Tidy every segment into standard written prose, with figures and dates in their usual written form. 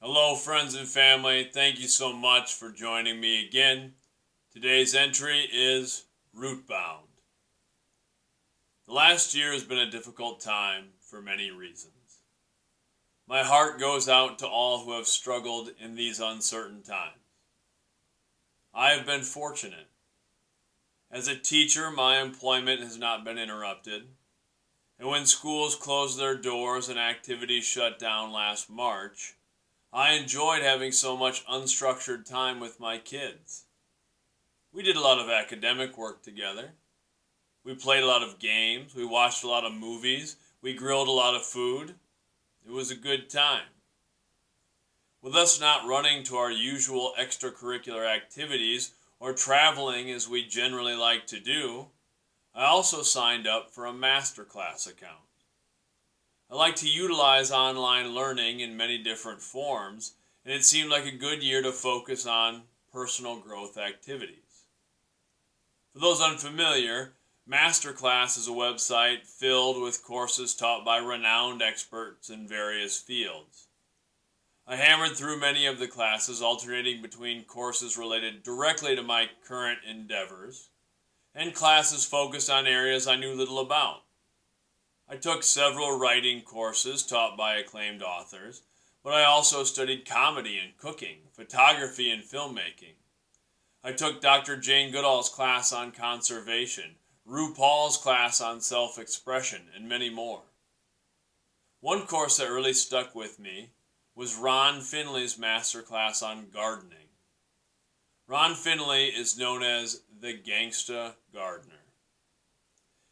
Hello, friends and family. Thank you so much for joining me again. Today's entry is Rootbound. The last year has been a difficult time for many reasons. My heart goes out to all who have struggled in these uncertain times. I have been fortunate. As a teacher, my employment has not been interrupted. And when schools closed their doors and activities shut down last March, I enjoyed having so much unstructured time with my kids. We did a lot of academic work together. We played a lot of games. We watched a lot of movies. We grilled a lot of food. It was a good time. With us not running to our usual extracurricular activities or traveling as we generally like to do, I also signed up for a masterclass account. I like to utilize online learning in many different forms, and it seemed like a good year to focus on personal growth activities. For those unfamiliar, Masterclass is a website filled with courses taught by renowned experts in various fields. I hammered through many of the classes, alternating between courses related directly to my current endeavors and classes focused on areas I knew little about. I took several writing courses taught by acclaimed authors, but I also studied comedy and cooking, photography and filmmaking. I took Dr. Jane Goodall's class on conservation, RuPaul's class on self-expression, and many more. One course that really stuck with me was Ron Finley's masterclass on gardening. Ron Finley is known as the Gangsta Gardener.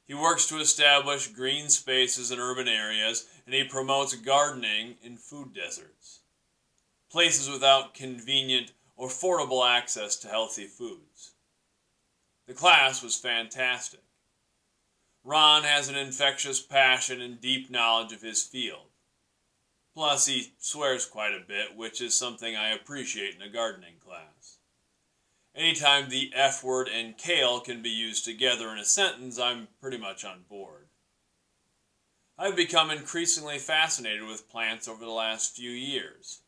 He works to establish green spaces in urban areas, and he promotes gardening in food deserts, places without convenient or affordable access to healthy foods. The class was fantastic. Ron has an infectious passion and deep knowledge of his field. Plus, he swears quite a bit, which is something I appreciate in a gardening class. Anytime the F word and kale can be used together in a sentence, I'm pretty much on board. I've become increasingly fascinated with plants over the last few years.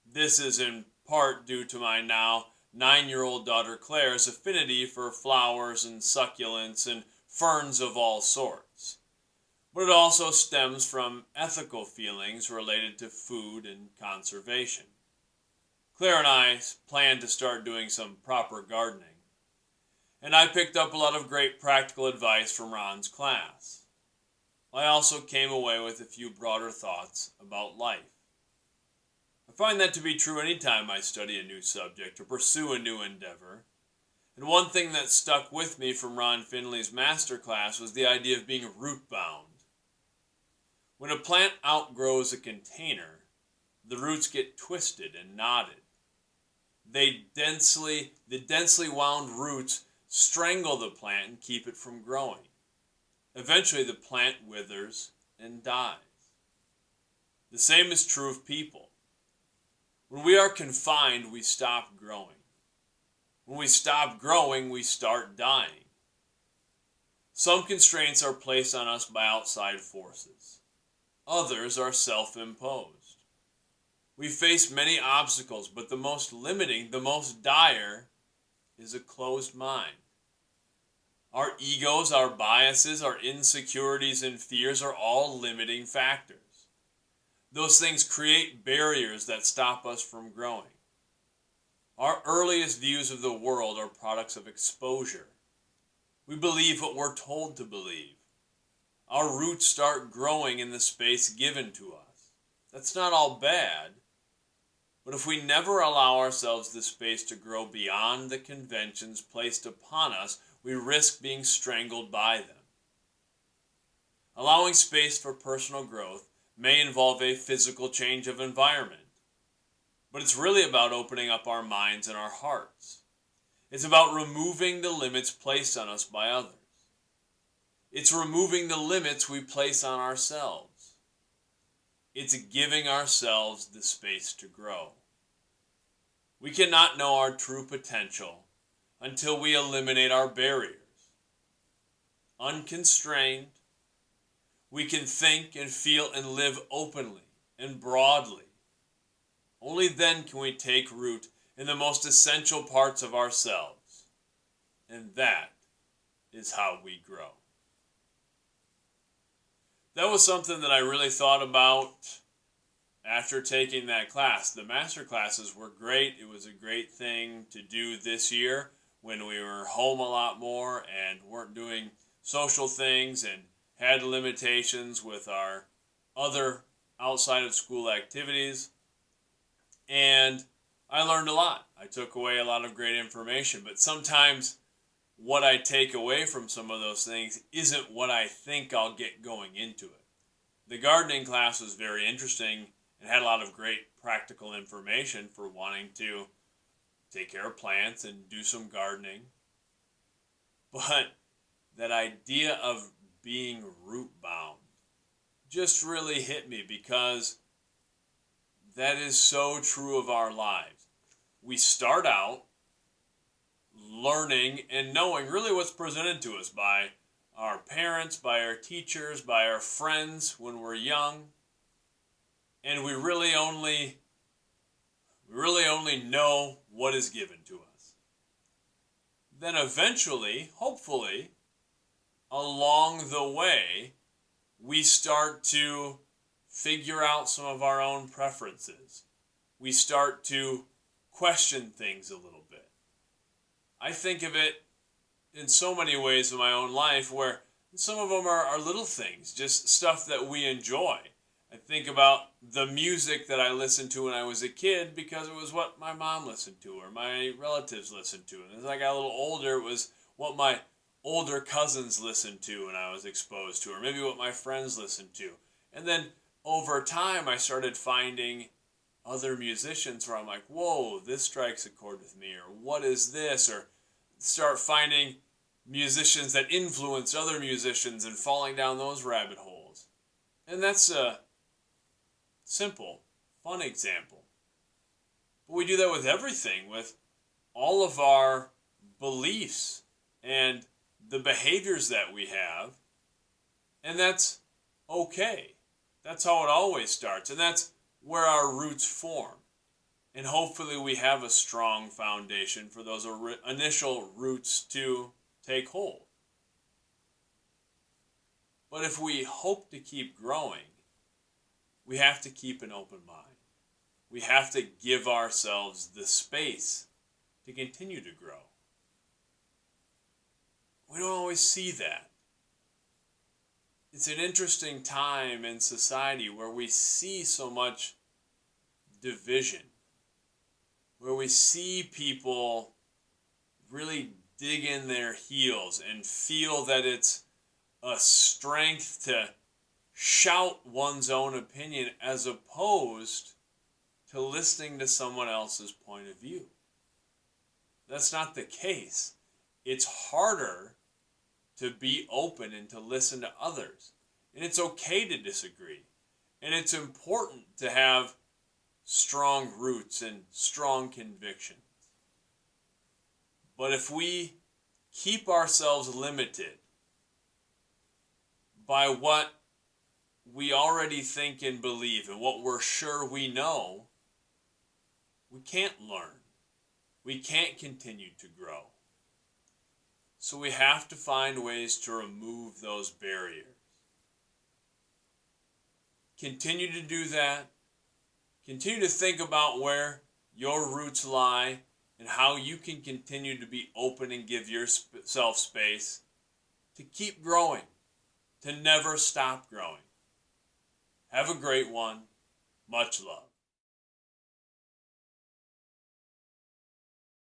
This is in part due to my now 9-year-old daughter Claire's affinity for flowers and succulents and ferns of all sorts. But it also stems from ethical feelings related to food and conservation. Claire and I plan to start doing some proper gardening, and I picked up a lot of great practical advice from Ron's class. I also came away with a few broader thoughts about life. I find that to be true anytime I study a new subject or pursue a new endeavor, and one thing that stuck with me from Ron Finley's masterclass was the idea of being root-bound. When a plant outgrows a container, the roots get twisted and knotted. The densely wound roots strangle the plant and keep it from growing. Eventually, the plant withers and dies. The same is true of people. When we are confined, we stop growing. When we stop growing, we start dying. Some constraints are placed on us by outside forces. Others are self-imposed. We face many obstacles, but the most limiting, the most dire, is a closed mind. Our egos, our biases, our insecurities and fears are all limiting factors. Those things create barriers that stop us from growing. Our earliest views of the world are products of exposure. We believe what we're told to believe. Our roots start growing in the space given to us. That's not all bad. But if we never allow ourselves the space to grow beyond the conventions placed upon us, we risk being strangled by them. Allowing space for personal growth may involve a physical change of environment, but it's really about opening up our minds and our hearts. It's about removing the limits placed on us by others. It's removing the limits we place on ourselves. It's giving ourselves the space to grow. We cannot know our true potential until we eliminate our barriers. Unconstrained, we can think and feel and live openly and broadly. Only then can we take root in the most essential parts of ourselves. And that is how we grow. That was something that I really thought about after taking that class. The master classes were great. It was a great thing to do this year when we were home a lot more and weren't doing social things and had limitations with our other outside of school activities. And I learned a lot. I took away a lot of great information, but sometimes what I take away from some of those things isn't what I think I'll get going into it. The gardening class was very interesting and had a lot of great practical information for wanting to take care of plants and do some gardening. But that idea of being root bound just really hit me, because that is so true of our lives. We start out learning and knowing really what's presented to us by our parents, by our teachers, by our friends when we're young. And we really only know what is given to us. Then eventually, hopefully, along the way, we start to figure out some of our own preferences. We start to question things a little bit. I think of it in so many ways in my own life, where some of them are little things, just stuff that we enjoy. I think about the music that I listened to when I was a kid because it was what my mom listened to or my relatives listened to. And as I got a little older, it was what my older cousins listened to and I was exposed to, or maybe what my friends listened to. And then over time, I started finding other musicians where I'm like, whoa, this strikes a chord with me, or what is this? Or start finding musicians that influence other musicians and falling down those rabbit holes. And that's a simple, fun example. But we do that with everything, with all of our beliefs and the behaviors that we have. And that's okay. That's how it always starts. And that's where our roots form. And hopefully we have a strong foundation for those initial roots to take hold. But if we hope to keep growing, we have to keep an open mind. We have to give ourselves the space to continue to grow. We don't always see that. It's an interesting time in society where we see so much division, where we see people really dig in their heels and feel that it's a strength to shout one's own opinion as opposed to listening to someone else's point of view. That's not the case. It's harder to be open and to listen to others. And it's okay to disagree. And it's important to have strong roots and strong convictions. But if we keep ourselves limited by what we already think and believe and what we're sure we know, we can't learn. We can't continue to grow. So we have to find ways to remove those barriers. Continue to do that. Continue to think about where your roots lie and how you can continue to be open and give yourself space to keep growing, to never stop growing. Have a great one. Much love.